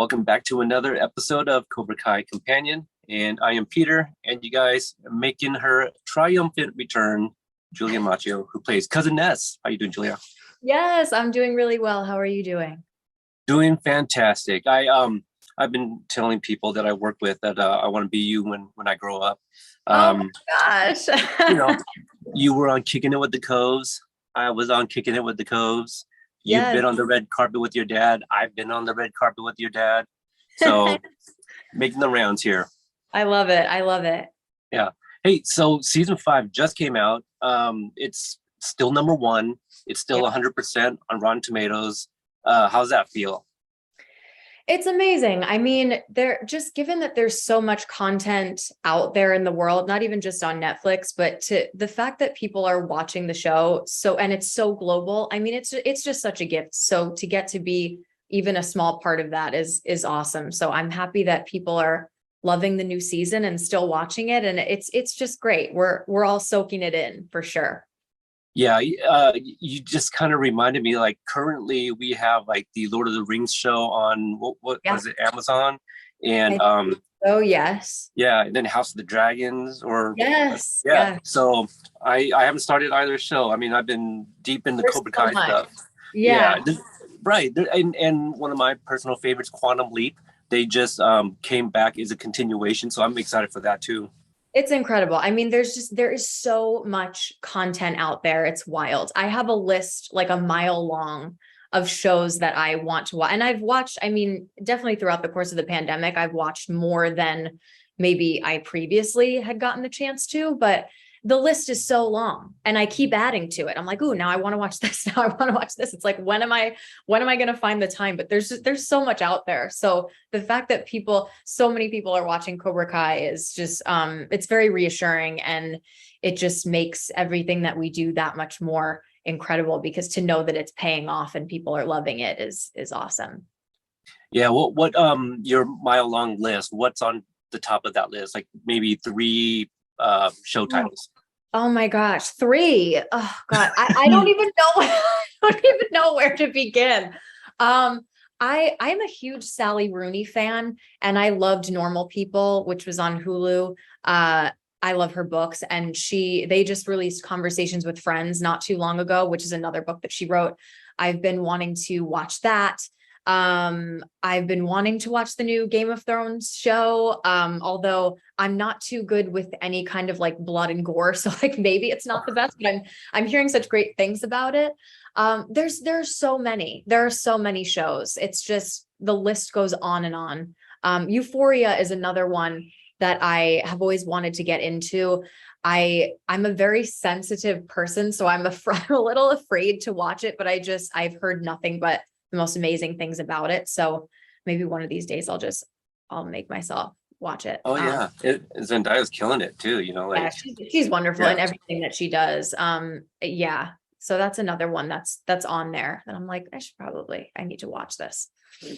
Welcome back to another episode of Cobra Kai Kompanion. And I am Peter, and you guys making her triumphant return, Julia Macchio, who plays Cousin Ness. How you doing, Julia? Yes, I'm doing really well. How are you doing? Doing fantastic. I've been telling people that I work with that I want to be you when I grow up. Oh Um, my you gosh. know, you were on Kicking It with the Coves. I was on Kicking It with the Coves. You've Yes. been on the red carpet with your dad. I've been on the red carpet with your dad. So making the rounds here. I love it. I love it. Yeah. Hey, so season 5 just came out. It's still number 1. It's still Yep. 100% on Rotten Tomatoes. How's that feel? It's amazing. I mean, there just given that there's so much content out there in the world, not even just on Netflix, but to the fact that people are watching the show and it's so global. I mean, it's just such a gift. So to get to be even a small part of that is awesome. So I'm happy that people are loving the new season and still watching it. And it's just great. We're all soaking it in for sure. Yeah, you just kind of reminded me, like, currently we have like the Lord of the Rings show on what Yeah. was it, Amazon? And I- oh yes. yeah, and then House of the Dragons or Yes. yeah. Yeah. So I haven't started either show. I mean, I've been deep in the There's Cobra so Kai much. stuff. Yeah. Yeah, right. And one of my personal favorites, Quantum Leap, they just came back as a continuation. So I'm excited for that too. It's incredible. I mean, there is so much content out there. It's wild. I have a list like a mile long of shows that I want to watch. And I've watched, I mean, definitely throughout the course of the pandemic, I've watched more than maybe I previously had gotten the chance to, but the list is so long and I keep adding to it. I'm like, "Ooh, now I want to watch this. Now I want to watch this." It's like, when am I going to find the time? But there's so much out there. So the fact that so many people are watching Cobra Kai is just it's very reassuring, and it just makes everything that we do that much more incredible, because to know that it's paying off and people are loving it is awesome. Yeah. What your mile long list? What's on the top of that list? Like maybe 3 show titles. Oh my gosh, 3. Oh God, I don't even know I don't even know where to begin. Um, I'm a huge Sally Rooney fan, and I loved Normal People, which was on Hulu. I love her books, and they just released Conversations with Friends not too long ago, which is another book that she wrote. I've been wanting to watch that. I've been wanting to watch the new Game of Thrones show, although I'm not too good with any kind of like blood and gore, so like maybe it's not the best, but I'm hearing such great things about it. There's so many. There are so many shows. It's just the list goes on and on. Euphoria is another one that I have always wanted to get into. I'm a very sensitive person, so I'm I'm a little afraid to watch it, but I've heard nothing but the most amazing things about it. So maybe one of these days I'll make myself watch it. Oh yeah, Zendaya's killing it too. Yeah, Like she's wonderful in yeah, everything that she does. Yeah. So that's another one that's on there. And I'm like, I need to watch this.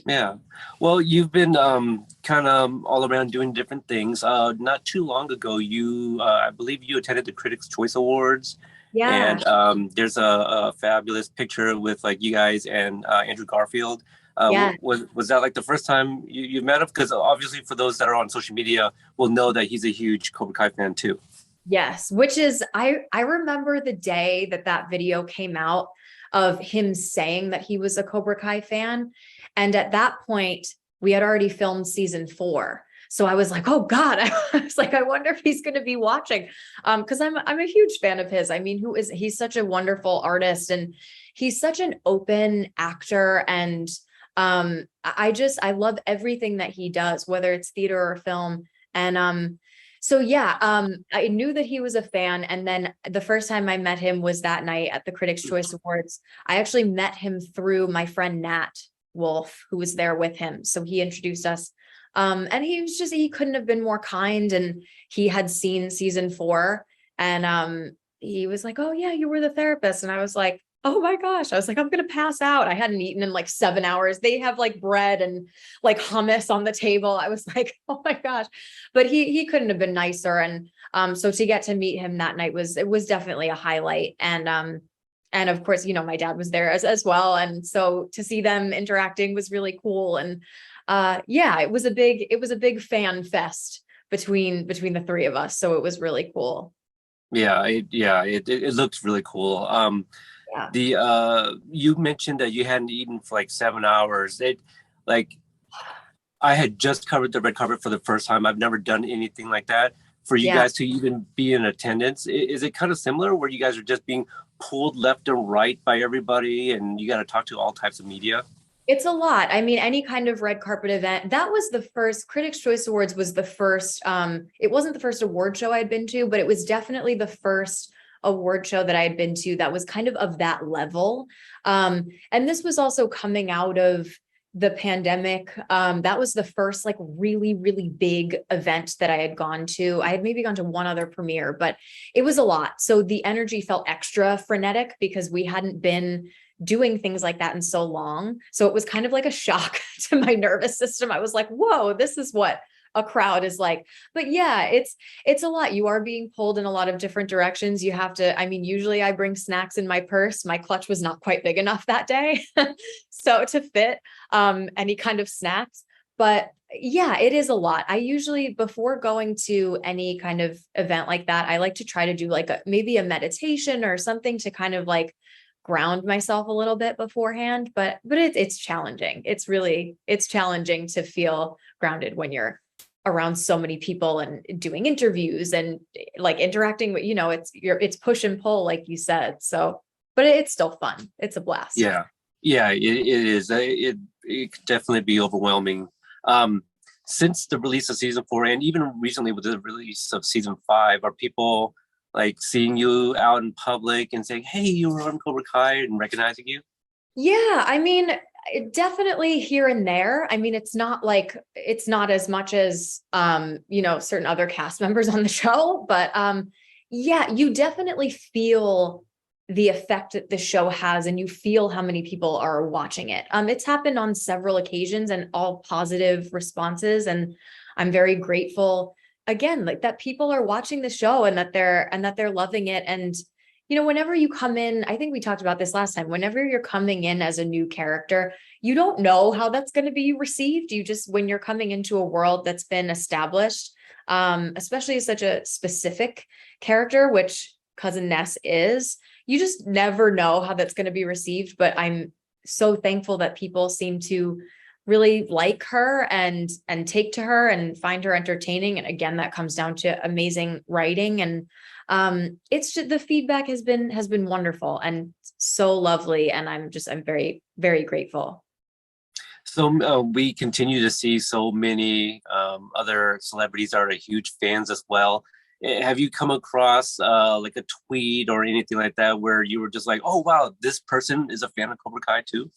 yeah. Well, you've been kind of all around doing different things. Not too long ago, I believe you attended the Critics' Choice Awards, Yeah. and there's a fabulous picture with like you guys and Andrew Garfield. Yeah. Was that like the first time you met him? Because obviously, for those that are on social media, will know that he's a huge Cobra Kai fan too. Yes, which is I remember the day that video came out of him saying that he was a Cobra Kai fan, and at that point we had already filmed season 4. So I was like, "Oh God!" I was like, "I wonder if he's going to be watching," because I'm a huge fan of his. I mean, he's such a wonderful artist, and he's such an open actor, and I love everything that he does, whether it's theater or film, and so yeah, I knew that he was a fan. And then the first time I met him was that night at the Critics' Choice Awards. I actually met him through my friend Nat Wolf, who was there with him. So he introduced us. And he couldn't have been more kind. And he had seen season 4. And he was like, "Oh yeah, you were the therapist." And I was like, "Oh my gosh." I was like, "I'm gonna pass out." I hadn't eaten in like 7 hours. They have like bread and like hummus on the table. I was like, "Oh my gosh." But he couldn't have been nicer. And so to get to meet him that night was definitely a highlight. And And of course, my dad was there as well. And so to see them interacting was really cool. And yeah, it was a big fan fest between the three of us. So it was really cool. Yeah, it looks really cool. Yeah. You mentioned that you hadn't eaten for like 7 hours. Like I had just covered the red carpet for the first time. I've never done anything like that. For you Yeah. guys to even be in attendance, is it kind of similar where you guys are just being pulled left and right by everybody and you got to talk to all types of media? It's a lot. I mean, any kind of red carpet event. That was the first Critics' Choice Awards was the first, it wasn't the first award show I'd been to, but it was definitely the first award show that I had been to that was kind of that level. And this was also coming out of the pandemic. That was the first like really, really big event that I had gone to. I had maybe gone to one other premiere, but it was a lot. So the energy felt extra frenetic because we hadn't been doing things like that in so long. So it was kind of like a shock to my nervous system. I was like, whoa, this is what a crowd is like. But yeah, it's a lot. You are being pulled in a lot of different directions. You have to, I mean, usually I bring snacks in my purse. My clutch was not quite big enough that day. So to fit any kind of snacks. But yeah, it is a lot. I usually, before going to any kind of event like that, I like to try to do like maybe a meditation or something to kind of like ground myself a little bit beforehand, but it's challenging. It's challenging to feel grounded when you're around so many people and doing interviews and like interacting with, it's push and pull, like you said. So, but it's still fun. It's a blast. Yeah, it is. It could definitely be overwhelming. Since the release of season 4 and even recently with the release of season 5, are people like seeing you out in public and saying, "Hey, you were on Cobra Kai," and recognizing you? Yeah, I mean, definitely here and there. I mean, it's not as much as certain other cast members on the show, but yeah, you definitely feel the effect that the show has and you feel how many people are watching it. It's happened on several occasions and all positive responses, and I'm very grateful again, like that people are watching the show and that they're loving it. And whenever you come in, I think we talked about this last time, whenever you're coming in as a new character, you don't know how that's going to be received. You just, when you're coming into a world that's been established, especially as such a specific character, which Cousin Ness is, you just never know how that's going to be received. But I'm so thankful that people seem to really like her and take to her and find her entertaining. And again, that comes down to amazing writing. And it's just, the feedback has been wonderful and so lovely. And I'm very, very grateful. So we continue to see so many other celebrities are huge fans as well. Have you come across like a tweet or anything like that where you were just like, "Oh wow, this person is a fan of Cobra Kai too"?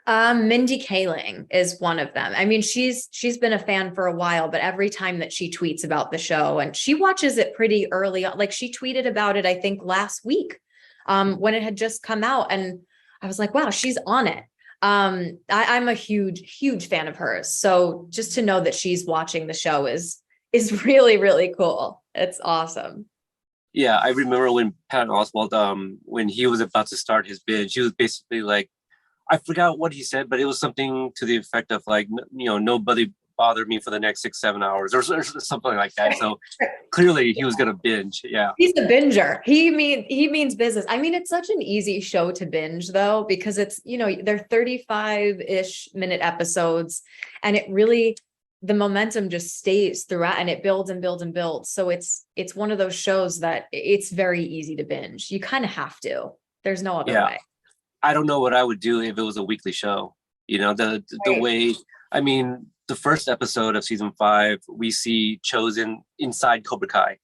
Mindy Kaling is one of them. I mean, she's been a fan for a while, but every time that she tweets about the show, and she watches it pretty early on, like she tweeted about it, I think last week, when it had just come out. And I was like, wow, she's on it. I'm a huge, huge fan of hers. So just to know that she's watching the show is really, really cool. It's awesome. Yeah, I remember when Patton Oswalt, when he was about to start his binge, he was basically like, I forgot what he said, but it was something to the effect of like, nobody bothered me for the next 6-7 hours or something like that. So clearly he was going to binge. Yeah. He's a binger. He means business. I mean, it's such an easy show to binge though, because it's, they're 35-ish minute episodes and it really, the momentum just stays throughout and it builds and builds and builds. So it's one of those shows that it's very easy to binge. You kind of have to. There's no other way. I don't know what I would do if it was a weekly show. The way, I mean, the first episode of season 5, we see Chosen inside Cobra Kai.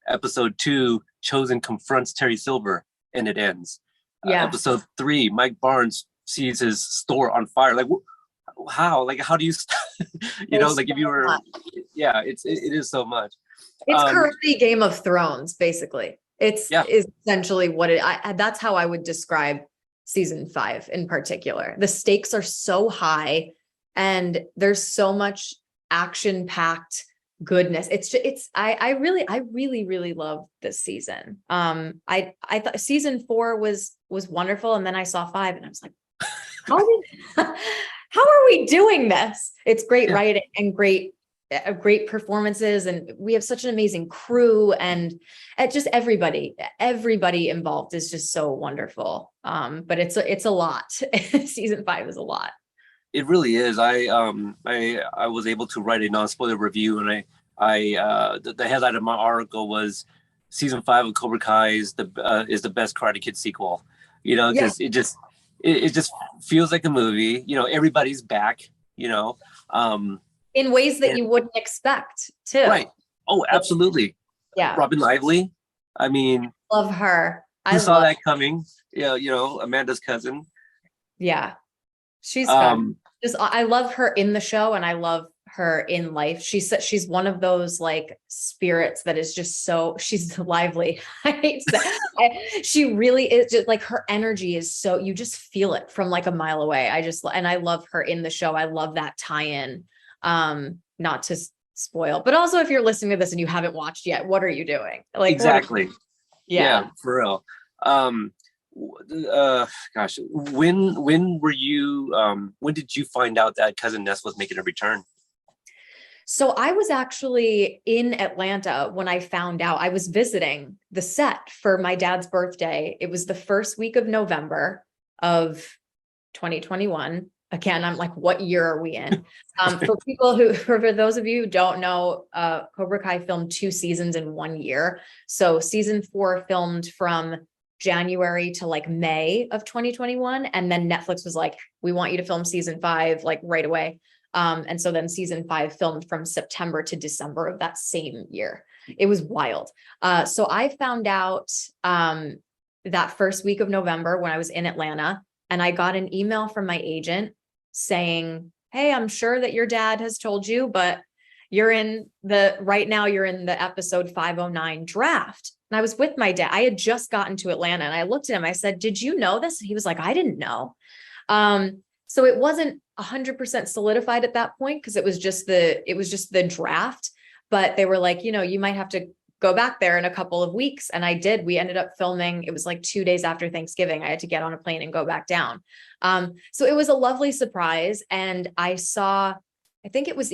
Episode 2, Chosen confronts Terry Silver and it ends. Yeah. Episode 3, Mike Barnes sees his store on fire. Like, how? Like, how do you, like if you were, it is so much. It's currently Game of Thrones, basically. Is essentially what that's how I would describe season 5 in particular. The stakes are so high and there's so much action-packed goodness. I really love this season. I thought season 4 was wonderful. And then I saw 5 and I was like, how are we doing this? It's great writing and great performances. And we have such an amazing crew, and just everybody involved is just so wonderful. But it's a lot. Season 5 is a lot. It really is. I was able to write a non-spoiler review, and the headline of my article was season 5 of Cobra Kai is the best Karate Kid sequel. You know, because it just feels like a movie. You know, everybody's back. You know, in ways that you wouldn't expect too. Right. Oh, absolutely. Yeah. Robin Lively. I mean, love her. I saw that coming. Yeah, you know, Amanda's cousin. Yeah. She's fun. I love her in the show, and I love her in life. She's one of those like spirits that is just she's lively. I hate that. She really is, just like her energy is so, you just feel it from like a mile away. And I love her in the show. I love that tie-in. Not to spoil, but also if you're listening to this and you haven't watched yet, what are you doing? Like, exactly. Yeah, for real. Gosh, when were you when did you find out that Cousin Ness was making a return? So I was actually in Atlanta when I found out. I was visiting the set for my dad's birthday. It was the first week of November of 2021. Again, I'm like, what year are we in? For those of you who don't know, Cobra Kai filmed 2 seasons in 1 year. So season 4 filmed from January to like May of 2021. And then Netflix was like, we want you to film season 5 like right away. And so then season 5 filmed from September to December of that same year. It was wild. So I found out that first week of November when I was in Atlanta, and I got an email from my agent saying, hey, I'm sure that your dad has told you, but right now you're in the episode 509 draft. And I was with my dad. I had just gotten to Atlanta, and I looked at him. I said, did you know this? And he was like, I didn't know. So it wasn't 100% solidified at that point, because it was just the draft, but they were like, you know, you might have to go back there in a couple of weeks. And I did. We ended up filming. It was like 2 days after Thanksgiving. I had to get on a plane and go back down. So it was a lovely surprise. And I saw, I think it was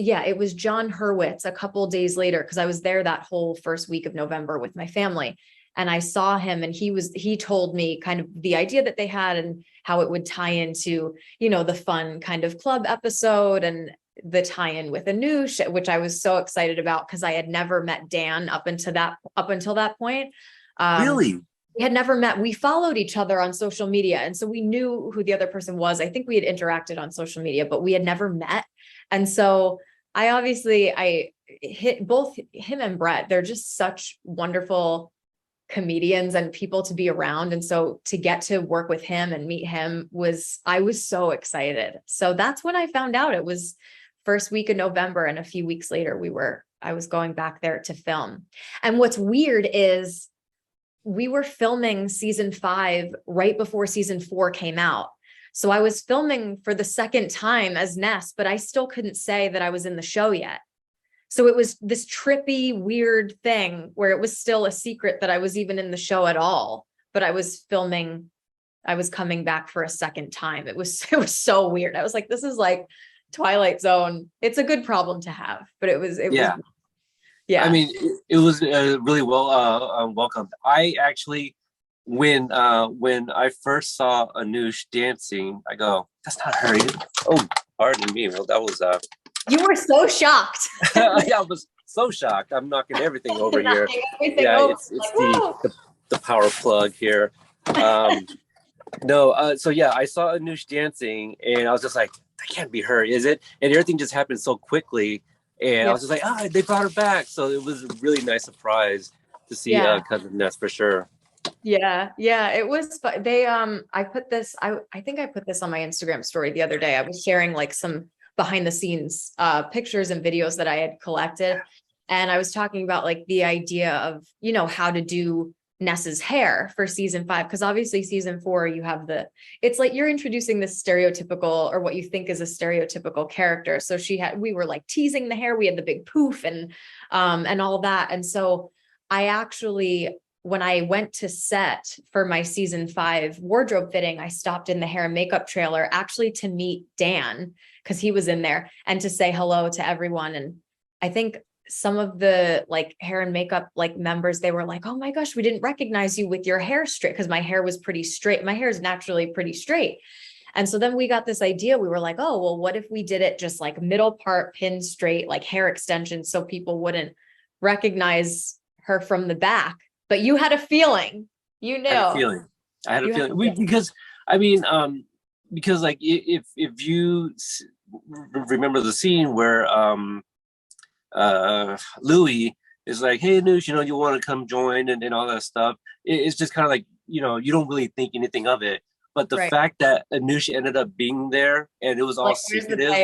John Hurwitz a couple of days later, because I was there that whole first week of November with my family. And I saw him, and he told me kind of the idea that they had and how it would tie into, you know, the fun kind of club episode and the tie-in with Anoush, which I was so excited about because I had never met Dan up until that point. Really? We had never met. We followed each other on social media, and so we knew who the other person was. I think we had interacted on social media, but we had never met. And so I hit both him and Bret. They're just such wonderful comedians and people to be around. And so to get to work with him and meet him I was so excited. So that's when I found out. It was first week of November, and a few weeks later I was going back there to film. And what's weird is we were filming season 5 right before season 4 came out. So I was filming for the second time as Ness, but I still couldn't say that I was in the show yet. So it was this trippy, weird thing where it was still a secret that I was even in the show at all, but I was coming back for a second time. It was so weird. I was like, this is like Twilight Zone. It's a good problem to have, but it was. Yeah. I mean, it was really well welcomed. I actually, when I first saw Anoush dancing, I go, that's not her. Oh, pardon me. That was You were so shocked. Yeah, I was so shocked. I'm knocking everything over here. It's the power plug here. No, so yeah, I saw Anoush dancing, and I was just like, that can't be her, is it? And everything just happened so quickly, and I was just like, they brought her back. So it was a really nice surprise to see Cousin Ness for sure. Yeah, it was. I put this. I think I put this on my Instagram story the other day. I was sharing like some behind the scenes pictures and videos that I had collected. And I was talking about like the idea of, you know, how to do Ness's hair for season 5, because obviously season 4 you have it's like you're introducing this stereotypical, or what you think is a stereotypical character. So we were like teasing the hair, we had the big poof and all that. And so I actually, when I went to set for my season 5 wardrobe fitting, I stopped in the hair and makeup trailer actually to meet Dan, because he was in there, and to say hello to everyone. And I think some of the like hair and makeup like members, they were like, oh my gosh, we didn't recognize you with your hair straight, because my hair was pretty straight. My hair is naturally pretty straight. And so then we got this idea. We were like, oh, well, what if we did it just like middle part pin straight, like hair extensions, so people wouldn't recognize her from the back. But you had a feeling, you know. I had a feeling. Because I mean, because like if you remember the scene where Louis is like, hey Noosh, you know, you want to come join and all that stuff. It's just kind of like, you know, you don't really think anything of it. But the fact that Noosh ended up being there and it was all like, secretive.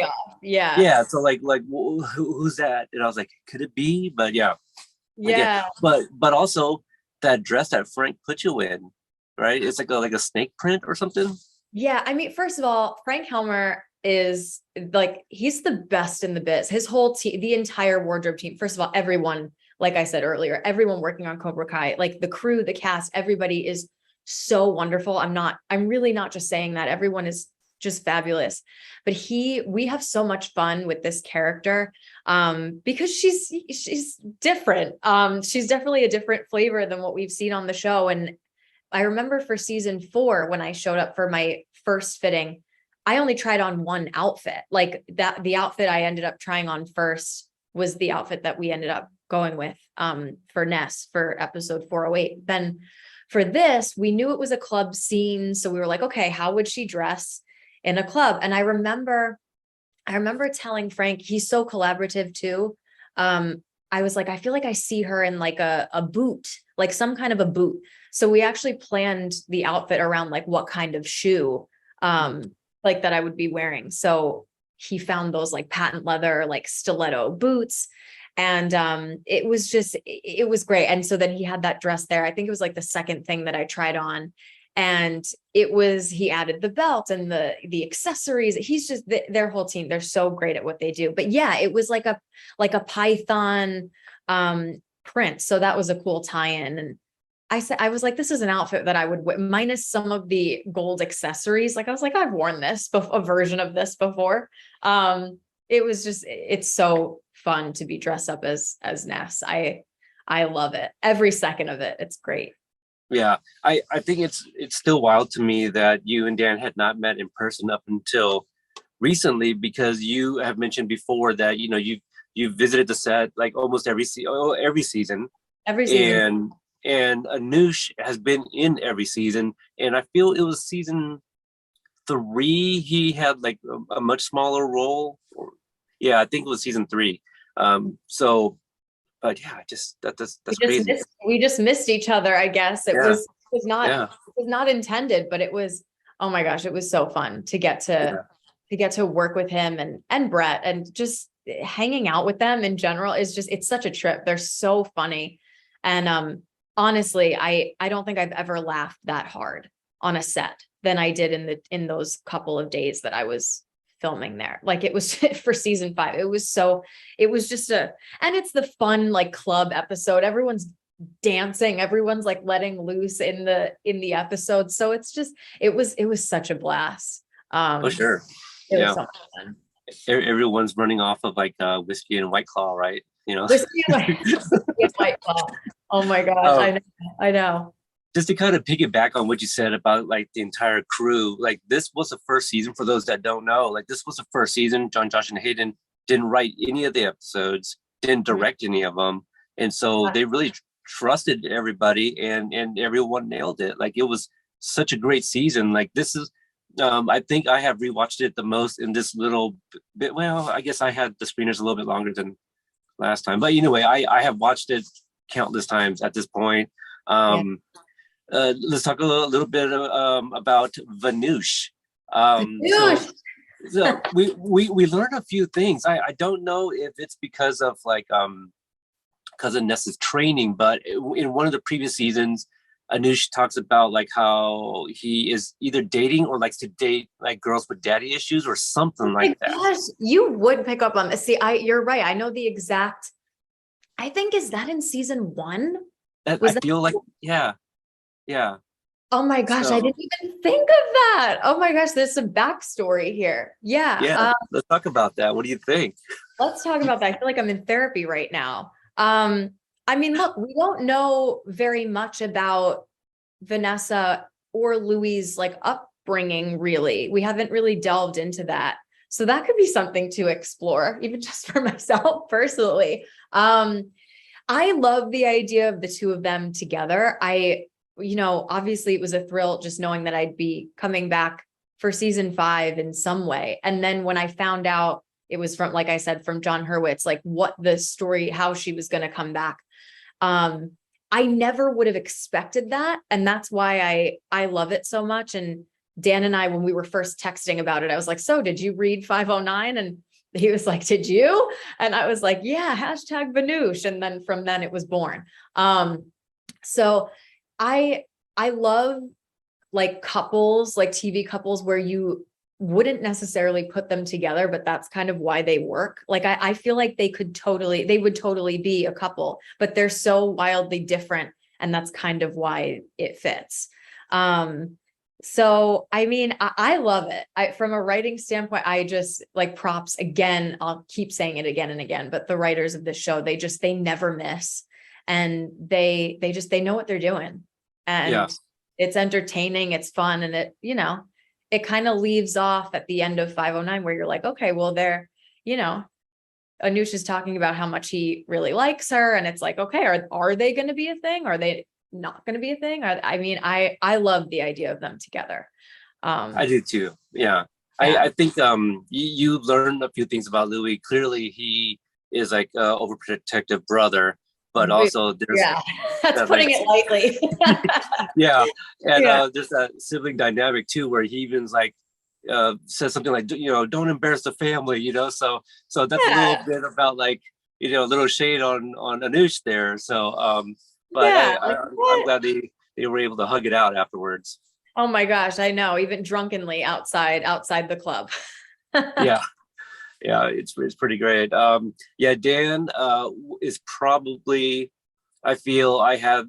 Yeah. So like who's that? And I was like, could it be? But yeah. But also that dress that Frank put you in, right? It's like a snake print or something. Yeah. I mean, first of all, Frank Helmer is like, he's the best in the biz. His whole team, the entire wardrobe team, first of all, everyone, like I said earlier, everyone working on Cobra Kai, like the crew, the cast, everybody is so wonderful. I'm really not just saying that. Everyone is just fabulous. But we have so much fun with this character because she's different. She's definitely a different flavor than what we've seen on the show. And I remember for season 4, when I showed up for my first fitting, I only tried on one outfit. Like that, the outfit I ended up trying on first was the outfit that we ended up going with for Ness for episode 408. Then for this, we knew it was a club scene. So we were like, okay, how would she dress in a club? And I remember telling Frank, he's so collaborative too. I was like, I feel like I see her in like a boot, like some kind of a boot. So we actually planned the outfit around like what kind of shoe like that I would be wearing. So he found those like patent leather, like stiletto boots. And it was great. And so then he had that dress there. I think it was like the second thing that I tried on. And he added the belt and the accessories. He's just their whole team. They're so great at what they do. But yeah, it was like a Python print. So that was a cool tie-in. And I was like, this is an outfit that I would wear, minus some of the gold accessories. Like I was like, I've worn this, a version of this before. It's so fun to be dressed up as Ness. I love it. Every second of it. It's great. Yeah. I think it's still wild to me that you and Dan had not met in person up until recently, because you have mentioned before that, you know, you've visited the set like almost every season. And Anoush has been in every season. And I feel it was season 3. He had like a much smaller role. Yeah, I think it was season 3. But yeah, that's crazy. We just missed each other, I guess. It was not intended, but it was, oh my gosh, it was so fun to get to work with him and Bret, and just hanging out with them in general it's such a trip. They're so funny. And honestly, I don't think I've ever laughed that hard on a set than I did in those couple of days that I was filming there. Like it was for season 5. It was just and it's the fun like club episode. Everyone's dancing, everyone's like letting loose in the episode. So it was such a blast. For sure. It was so much fun. Everyone's running off of like whiskey and White Claw, right? You know, whiskey and White Claw. Oh my gosh, I know. Just to kind of piggyback on what you said about like the entire crew, like this was the first season. For those that don't know, like this was the first season. John, Josh, and Hayden didn't write any of the episodes, didn't direct any of them, and so they really trusted everybody, and everyone nailed it. Like it was such a great season. Like this is, I think I have rewatched it the most in this little bit. Well, I guess I had the screeners a little bit longer than last time, but anyway, I have watched it countless times at this point. Let's talk a little bit about Vanoush. So we learned a few things. I don't know if it's because of like because of Ness's training, but in one of the previous seasons, Anush talks about like how he is either dating or likes to date like girls with daddy issues or something Oh like my that. gosh, you would pick up on this. See, you're right. I know the exact, I think, is that in season 1? I Was that? feel like, yeah, yeah. Oh my gosh, I So didn't even think of that. Oh my gosh, there's some backstory here. Yeah. yeah, let's talk about that. What do you think? Let's talk about that. I feel like I'm in therapy right now. I mean, look, we don't know very much about Vanessa or Louis' like upbringing, really. We haven't really delved into that. So that could be something to explore, even just for myself personally. I love the idea of the two of them together. Obviously it was a thrill just knowing that I'd be coming back for season 5 in some way. And then when I found out it was from, like I said, from John Hurwitz, like what the story, how she was going to come back. I never would have expected that. And that's why I love it so much. And Dan and I, when we were first texting about it, I was like, so did you read 509? And he was like, did you? And I was like, yeah, hashtag Vanoosh. And then from then it was born. So I love like couples, like TV couples where you wouldn't necessarily put them together, but that's kind of why they work. Like I feel like they would totally be a couple, but they're so wildly different. And that's kind of why it fits. So, I mean, I love it. From a writing standpoint, I just like props again. I'll keep saying it again and again, but the writers of this show, they never miss, and they know what they're doing, and Yeah. it's entertaining. It's fun. And it kind of leaves off at the end of 509 where you're like, okay, well, Anush is talking about how much he really likes her. And it's like, okay, are they going to be a thing? Are they not going to be a thing? I love the idea of them together. I do too. Yeah. Yeah. I think you learn a few things about Louis. Clearly he is like overprotective brother, but also there's that's putting it lightly. yeah. And there's that sibling dynamic too, where he even's like says something like, don't embarrass the family, so that's a little bit about like, a little shade on Anush there. So but I'm glad they were able to hug it out afterwards. Oh my gosh, I know, even drunkenly outside the club. Yeah, it's pretty great. Dan is probably, I feel I had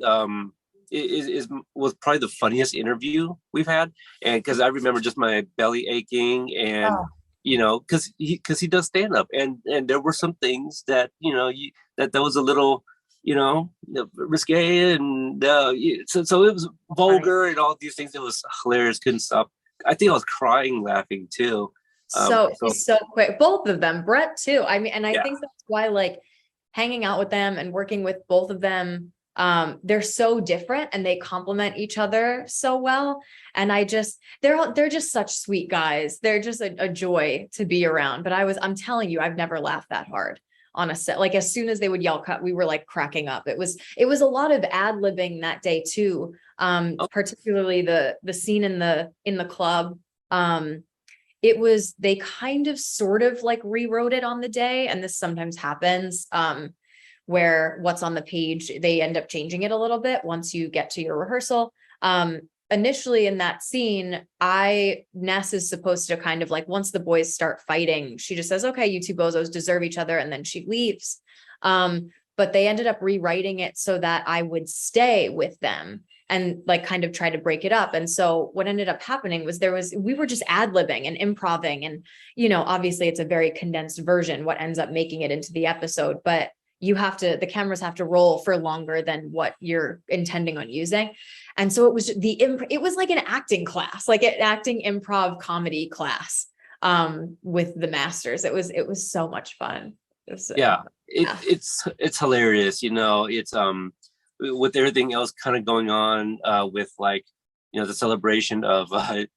was probably the funniest interview we've had, and because I remember just my belly aching, and because he does stand up, and there were some things that that was a little risque, and so it was vulgar and all these things. It was hilarious, couldn't stop. I think I was crying laughing too. So quick, both of them, Bret too. I mean, and I think that's why, like, hanging out with them and working with both of them, they're so different and they complement each other so well. And they're just such sweet guys. They're just a joy to be around. But I'm telling you, I've never laughed that hard on a set. Like, as soon as they would yell cut, we were like cracking up. It was a lot of ad-libbing that day too. Particularly the scene in the club. They kind of sort of like rewrote it on the day. And this sometimes happens, where what's on the page, they end up changing it a little bit once you get to your rehearsal. Initially in that scene, Ness is supposed to kind of like, once the boys start fighting, she just says, okay, you two bozos deserve each other. And then she leaves. But they ended up rewriting it so that I would stay with them and like kind of try to break it up. And so what ended up happening was we were just ad-libbing and improving. And, obviously it's a very condensed version, what ends up making it into the episode, but the cameras have to roll for longer than what you're intending on using. And so it was like an acting class, like an acting improv comedy class, with the masters. It was so much fun. It's hilarious. It's with everything else kind of going on, with like, the celebration of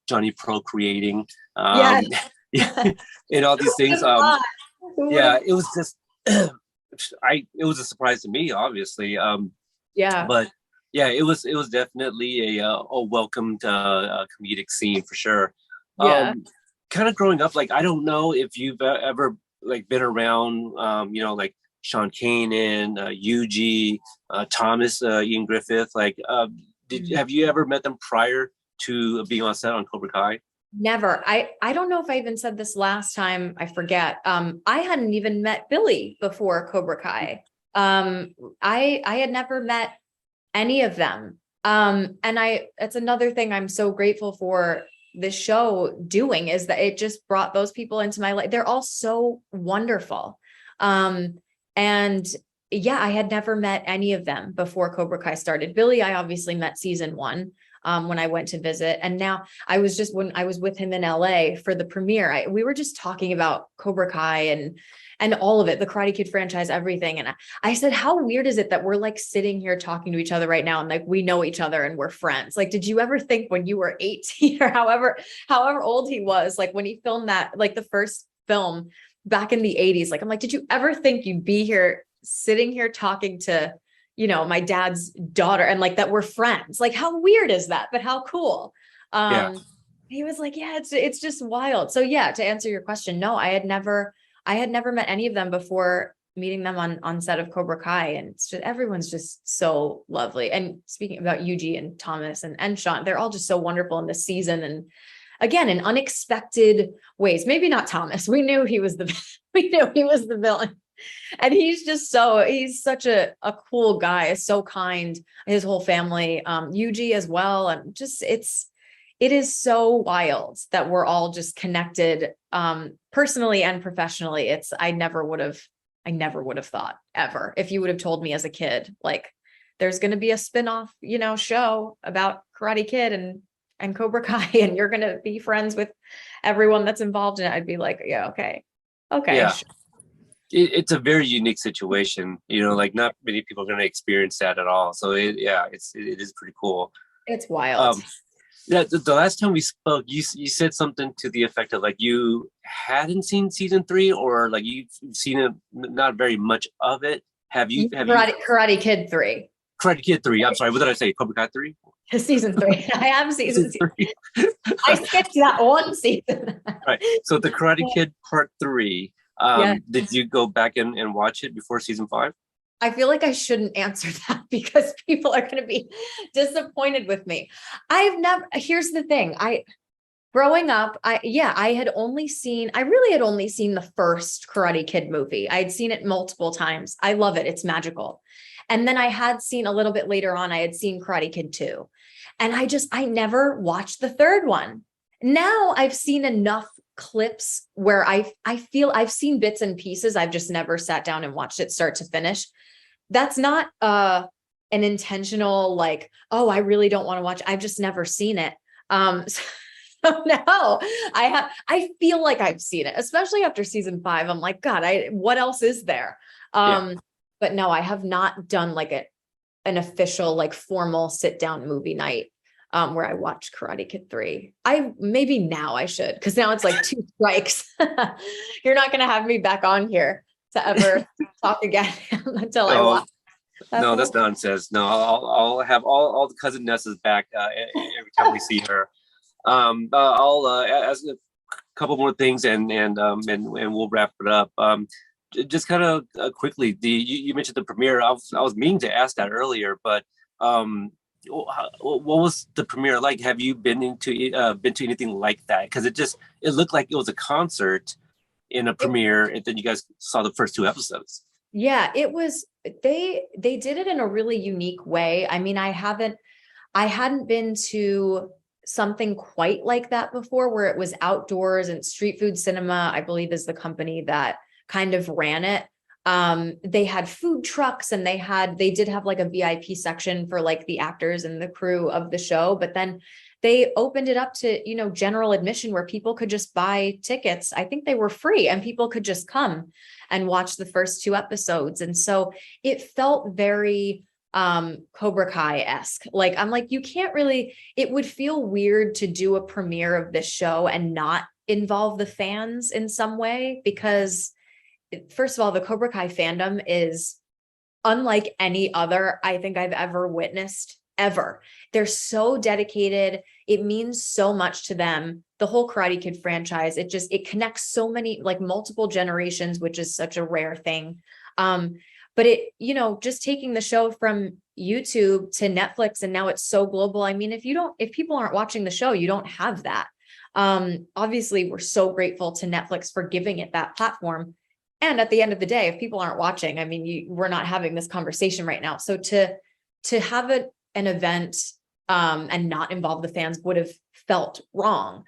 Johnny procreating, and all these things. It was just, it was a surprise to me, obviously. But it was definitely a welcomed comedic scene for sure. Kind of growing up, like, I don't know if you've ever like been around, like Sean Kanan, Yuji, Thomas, Ian Griffith, like Have you ever met them prior to being on set on Cobra Kai? Never. I don't know if I even said this last time. I forget. I hadn't even met Billy before Cobra Kai. I had never met any of them. It's another thing I'm so grateful for this show doing, is that it just brought those people into my life. They're all so wonderful. And yeah, I had never met any of them before Cobra Kai started. Billy, I obviously met season 1 when I went to visit. And now when I was with him in LA for the premiere, we were just talking about Cobra Kai and all of it, the Karate Kid franchise, everything. And I said, how weird is it that we're like sitting here talking to each other right now and like we know each other and we're friends? Like, did you ever think when you were 18 or however old he was, like when he filmed that, like the first film back in the 80s, like I'm like, did you ever think you'd be here sitting here talking to, my dad's daughter and like that we're friends? Like, how weird is that? But how cool. Yeah. He was like, yeah, it's just wild. So yeah, to answer your question, no, I had never met any of them before meeting them on set of Cobra Kai. And it's just, everyone's just so lovely. And speaking about Yuji and Thomas and Sean, they're all just so wonderful in this season. And again, in unexpected ways, maybe not Thomas. We knew he was the villain. And he's such a cool guy, so kind, his whole family, Yuji as well. And just, it is so wild that we're all just connected, personally and professionally. I never would have thought ever, if you would have told me as a kid, like there's going to be a spinoff, show about Karate Kid and Cobra Kai, and you're going to be friends with everyone that's involved in it. I'd be like, yeah, okay. Yeah. Sure. It's a very unique situation, like not many people are going to experience that at all. So it is pretty cool. It's wild. Yeah, the last time we spoke, you said something to the effect of like you hadn't seen season 3, or like you've seen it, not very much of it. Karate Kid 3. Karate Kid 3. I'm sorry, what did I say? Cobra Kai 3? Season 3. I have season 3. I skipped that one season. Right. So the Karate Kid Part 3. Did you go back and watch it before season 5? I feel like I shouldn't answer that because people are going to be disappointed with me. Here's the thing. Growing up, I really had only seen the first Karate Kid movie. I had seen it multiple times. I love it. It's magical. And then I had seen a little bit later on, I had seen Karate Kid 2. And I never watched the third one. Now I've seen enough clips where I feel I've seen bits and pieces. I've just never sat down and watched it start to finish. That's not an intentional, like, oh, I really don't want to watch. I've just never seen it. So now I feel like I've seen it, especially after season 5. I'm like, God, what else is there? But no, I have not done like an official, like formal sit down movie night where I watched Karate Kid 3. Maybe now I should, because now it's like 2 strikes. You're not going to have me back on here to ever talk again until I watch. No, that's nonsense. No, I'll have all the cousin Nessa's back every time we see her. I'll ask a couple more things and we'll wrap it up. Just kind of quickly, you mentioned the premiere. I was meaning to ask that earlier, but what was the premiere like? Have you been to anything like that? Because it looked like it was a concert in a premiere, and then you guys saw the first 2 episodes. Yeah, it was. They did it in a really unique way. I mean, I hadn't been to something quite like that before, where it was outdoors, and Street Food Cinema, I believe, is the company that kind of ran it. They had food trucks, and they did have like a VIP section for like the actors and the crew of the show, but then they opened it up to, general admission, where people could just buy tickets. I think they were free, and people could just come and watch the first 2 episodes. And so it felt very Cobra Kai-esque. Like, I'm like, it would feel weird to do a premiere of this show and not involve the fans in some way, because first of all, the Cobra Kai fandom is unlike any other I think I've ever witnessed ever. They're so dedicated. It means so much to them. The whole Karate Kid franchise, it connects so many, like multiple generations, which is such a rare thing. But but it, just taking the show from YouTube to Netflix, and now it's so global. I mean, if people aren't watching the show, you don't have that. Obviously we're so grateful to Netflix for giving it that platform. And at the end of the day, if people aren't watching, I mean, we're not having this conversation right now. So to have an event and not involve the fans would have felt wrong.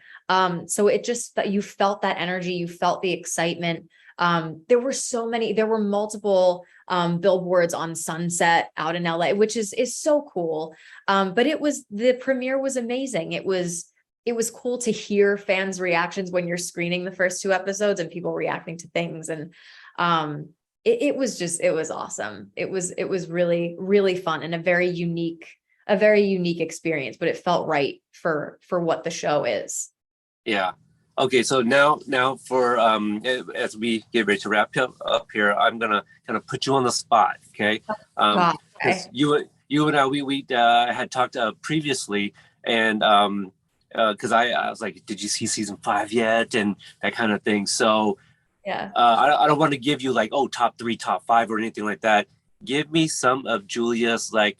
So it just that you felt that energy, you felt the excitement. There were multiple billboards on Sunset out in LA, which is so cool. But the premiere was amazing. It was cool to hear fans' reactions when you're screening the first 2 episodes and people reacting to things. And it was awesome. It was really, really fun and a very unique experience, but it felt right for what the show is. Yeah. Okay. So now for, as we get ready to wrap up here, I'm going to kind of put you on the spot. Okay. Okay. You and I, we had talked previously, and because I was like, did you see season 5 yet? And that kind of thing. So yeah, I don't want to give you like, oh, top 3, top 5 or anything like that. Give me some of Julia's like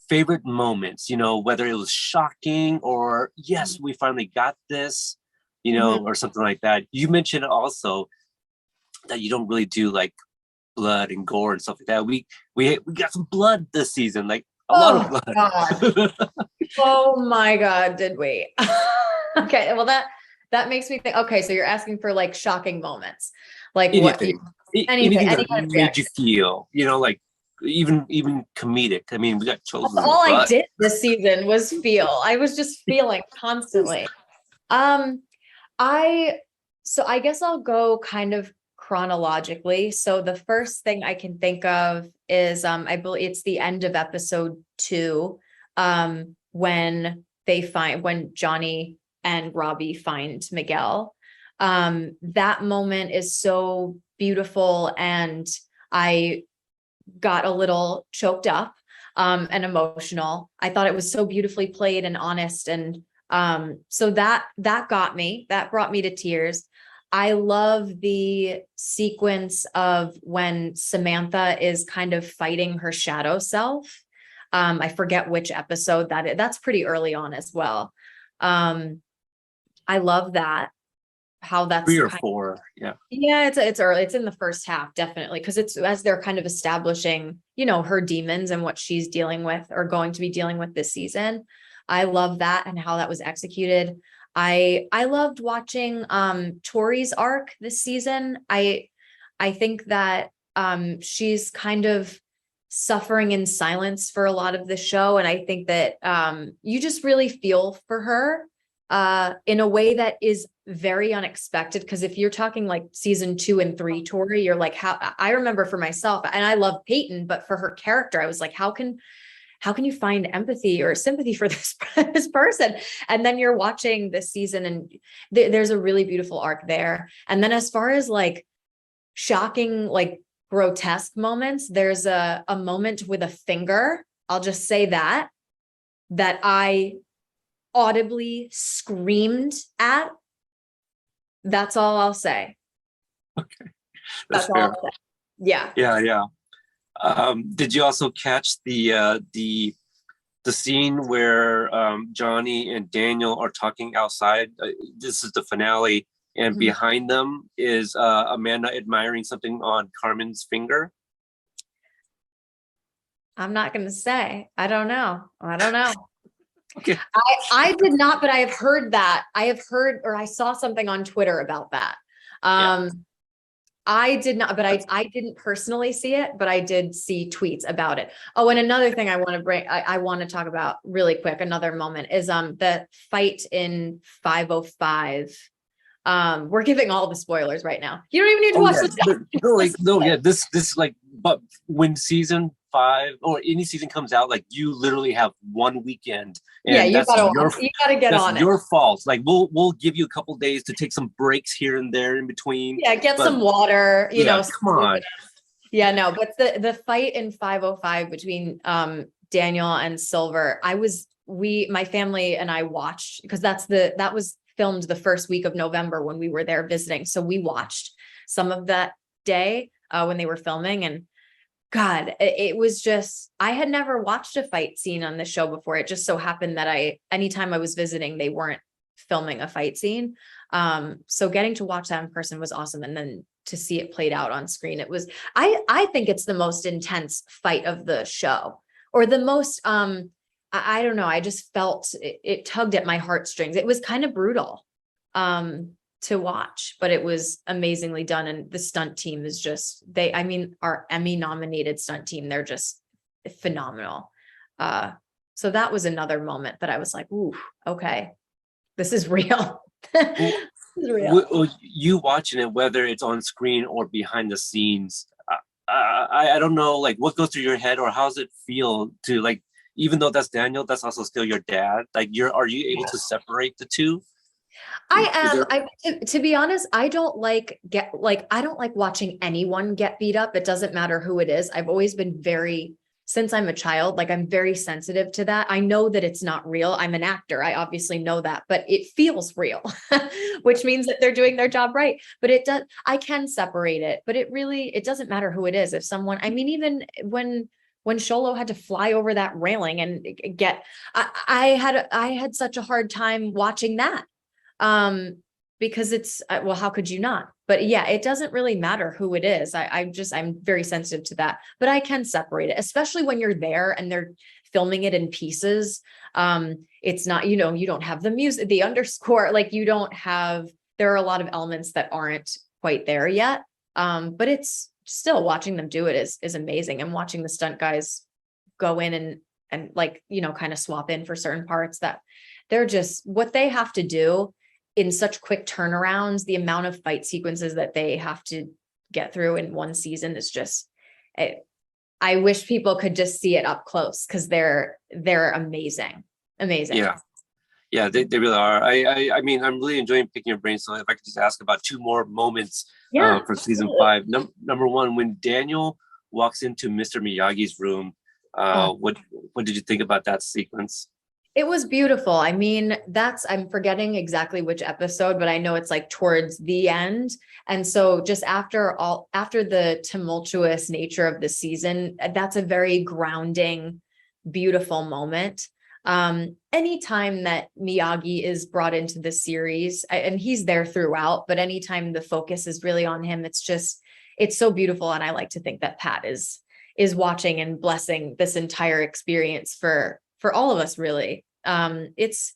favorite moments, whether it was shocking or yes, we finally got this, or something like that. You mentioned also that you don't really do like blood and gore and stuff like that. We got some blood this season, like a lot of blood. God. Oh my God, did we? Okay, well that makes me think. Okay, so you're asking for like shocking moments, like anything that kind of made you feel, like even comedic. I mean, we got chosen. That's all I did this season was feel. I was just feeling constantly. I guess I'll go kind of chronologically. So the first thing I can think of is I believe it's the end of episode 2, when Johnny and Robbie find Miguel. That moment is so beautiful, and I got a little choked up and emotional. I thought it was so beautifully played and honest, and so that brought me to tears. I love the sequence of when Samantha is kind of fighting her shadow self. I forget which episode that's pretty early on as well. I love that, how that's 3 or 4. Yeah. Yeah, it's early. It's in the first half, definitely, because it's as they're kind of establishing, her demons and what she's dealing with or going to be dealing with this season. I love that and how that was executed. I loved watching Tori's arc this season. I think that she's kind of suffering in silence for a lot of the show, and I think that you just really feel for her in a way that is very unexpected. Because if you're talking like season 2 and 3 Tori, you're like, how I remember for myself, and I love Peyton, but for her character, I was like, how can you find empathy or sympathy for this person? And then you're watching this season, and there's a really beautiful arc there. And then as far as like shocking, like grotesque moments, there's a moment with a finger. I'll just say that I audibly screamed at. That's all I'll say. Okay. That's all I'll say. Yeah. Yeah. Did you also catch the scene where Johnny and Daniel are talking outside? This is the finale, and behind them is Amanda admiring something on Carmen's finger. I'm not going to say. I don't know. Okay. I did not, but I have heard that. Or I saw something on Twitter about that. I did not, but I didn't personally see it, but I did see tweets about it. Oh, and another thing I want to talk about really quick, another moment is the fight in 505. We're giving all the spoilers right now. You don't even need to watch the this like, but when season 5 or any season comes out, like you literally have one weekend, and you gotta get on it. Your fault. Like we'll give you a couple days to take some breaks here and there in between. Yeah, get some water. Come on. Yeah, no, but the fight in 505 between Daniel and Silver, my family and I watched, because that was filmed the first week of November when we were there visiting. So we watched some of that day. when they were filming. And God, it was just, I had never watched a fight scene on the show before. It just so happened that anytime I was visiting, they weren't filming a fight scene. So getting to watch that in person was awesome. And then to see it played out on screen, it was, I think it's the most intense fight of the show, or the most, I don't know. I just felt it tugged at my heartstrings. It was kind of brutal to watch, but it was amazingly done. And the stunt team is just, our Emmy nominated stunt team, they're just phenomenal. So that was another moment that I was like, ooh, okay, this is real. This is real. You watching it, whether it's on screen or behind the scenes, I don't know, like what goes through your head, or how does it feel to, like, even though that's Daniel, that's also still your dad. Like, are you able to separate the two? I am. To be honest, I don't like watching anyone get beat up. It doesn't matter who it is. I've always been since I'm a child, like I'm very sensitive to that. I know that it's not real. I'm an actor. I obviously know that, but it feels real, which means that they're doing their job right. But I can separate it, but it doesn't matter who it is. If someone, even when Sholo had to fly over that railing and I had such a hard time watching that. Because it's, well, how could you not? But yeah, it doesn't really matter who it is. I'm very sensitive to that, but I can separate it, especially when you're there and they're filming it in pieces. It's not, you don't have the music, the underscore, like there are a lot of elements that aren't quite there yet. But it's still, watching them do it is amazing. And watching the stunt guys go in and like, kind of swap in for certain parts, that they're just, what they have to do in such quick turnarounds, the amount of fight sequences that they have to get through in one season is just, I wish people could just see it up close, because they're amazing. Yeah, they really are. I mean, I'm really enjoying picking your brain. So if I could just ask about two more moments for season 5. Number one, when Daniel walks into Mr. Miyagi's room, what did you think about that sequence? It was beautiful. I mean, I'm forgetting exactly which episode, but I know it's like towards the end. And so just after the tumultuous nature of the season, that's a very grounding, beautiful moment. Anytime that Miyagi is brought into the series, and he's there throughout, but anytime the focus is really on him, it's so beautiful. And I like to think that Pat is watching and blessing this entire experience for all of us, really. It's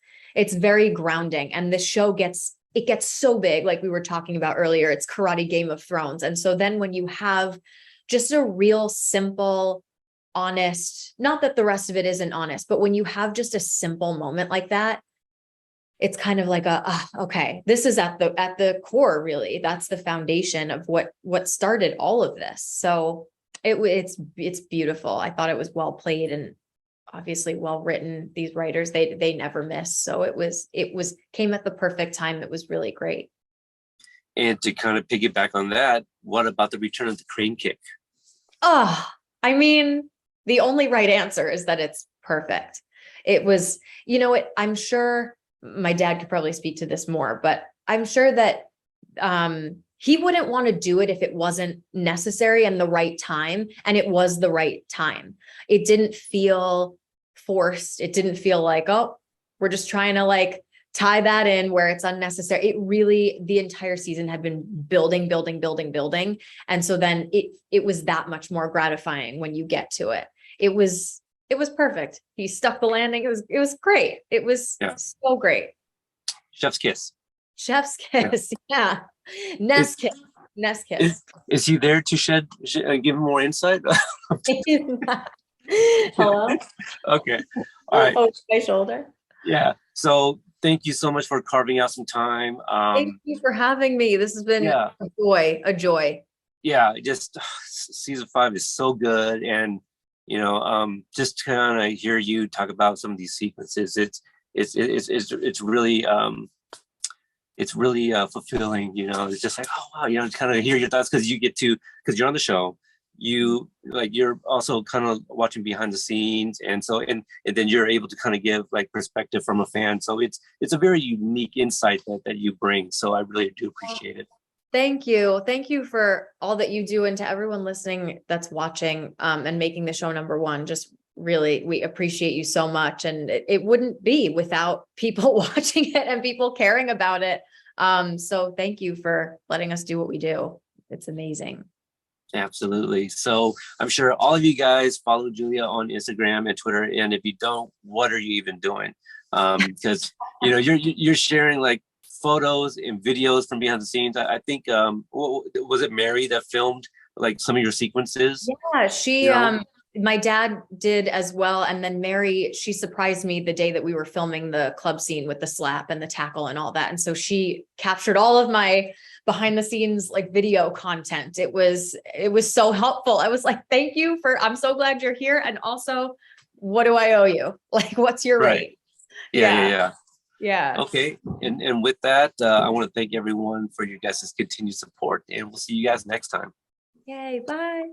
very grounding, and this show gets so big, like we were talking about earlier. It's karate Game of Thrones. And so then when you have just a real simple, honest, not that the rest of it isn't honest, but when you have just a simple moment like that, it's kind of like okay, this is at the core, really. That's the foundation of what started all of this. So it's beautiful. I thought it was well played and obviously well written. These writers, they never miss. So it came at the perfect time. It was really great. And to kind of piggyback on that, what about the return of the crane kick? Oh, I mean, the only right answer is that it's perfect. It was, I'm sure my dad could probably speak to this more, but I'm sure that he wouldn't want to do it if it wasn't necessary and the right time. And it was the right time. It didn't feel forced. It didn't feel like, oh, we're just trying to like tie that in where it's unnecessary. It really, the entire season had been building. And so then it was that much more gratifying when you get to it. It was perfect. He stuck the landing. It was great. It was so great. Chef's kiss. Yeah. Nest kiss. Is he there to give him more insight? Hello. Okay. All right. Oh, my shoulder. Yeah. So thank you so much for carving out some time. Thank you for having me. This has been a joy. Yeah. Just season 5 is so good. And, just kind of hear you talk about some of these sequences. It's really, it's really fulfilling. It's just like, oh wow, kind of hear your thoughts, because you're on the show, you're also kind of watching behind the scenes, and then you're able to kind of give like perspective from a fan. So it's a very unique insight that you bring. So I really do appreciate it. Thank you. Thank you for all that you do, and to everyone listening that's watching and making the show #1. Just really, we appreciate you so much. And it wouldn't be without people watching it and people caring about it. So thank you for letting us do what we do. It's amazing. Absolutely. So I'm sure all of you guys follow Julia on Instagram and Twitter. And if you don't, what are you even doing? Because you're sharing like photos and videos from behind the scenes. I think was it Mary that filmed like some of your sequences? Yeah, she my dad did as well. And then Mary, she surprised me the day that we were filming the club scene with the slap and the tackle and all that. And so she captured all of my behind the scenes like video content. It was so helpful. I was like, thank you I'm so glad you're here. And also, what do I owe you? Like, what's your rate? Yeah. Okay. And with that, I want to thank everyone for your guys' continued support, and we'll see you guys next time. Yay. Bye.